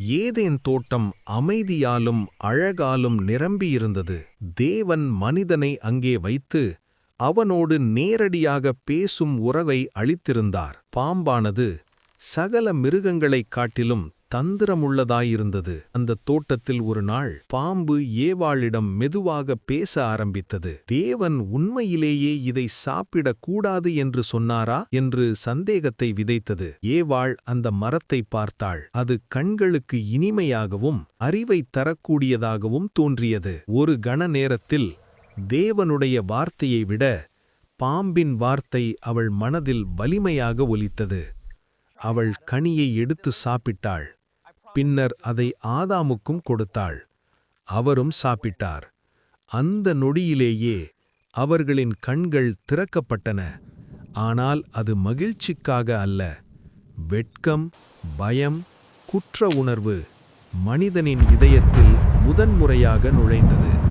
Eden தோட்டம் அமைதியாலும் அழகாலும் நிரம்பியிருந்தது. தேவன் மனிதனை அங்கே வைத்து அவனோடு நேரடியாக பேசும் உறவை அளித்திருந்தார். பாம்பானது சகல மிருகங்களைக் காட்டிலும் தந்திரமுள்ளதாயிருந்தது. அந்த தோட்டத்தில் ஒரு நாள் பாம்பு ஏவாளிடம் மெதுவாக பேச ஆரம்பித்தது. தேவன் உண்மையிலேயே இதை சாப்பிடக் கூடாது என்று சொன்னாரா என்று சந்தேகத்தை விதைத்தது. ஏவாள் அந்த மரத்தை பார்த்தாள். அது கண்களுக்கு இனிமையாகவும் அறிவைத் தரக்கூடியதாகவும் தோன்றியது. ஒரு கண நேரத்தில் தேவனுடைய வார்த்தையை விட பாம்பின் வார்த்தை அவள் மனதில் வலிமையாக ஒலித்தது. அவள் கனியை எடுத்து சாப்பிட்டாள். பின்னர் அதை ஆதாமுக்கும் கொடுத்தாள். அவரும் சாப்பிட்டார். அந்த நொடியிலேயே அவர்களின் கண்கள் திறக்கப்பட்டன. ஆனால் அது மகிழ்ச்சிக்காக அல்ல. வெட்கம், பயம், குற்ற உணர்வு மனிதனின் இதயத்தில் முதன்முறையாக நுழைந்தது.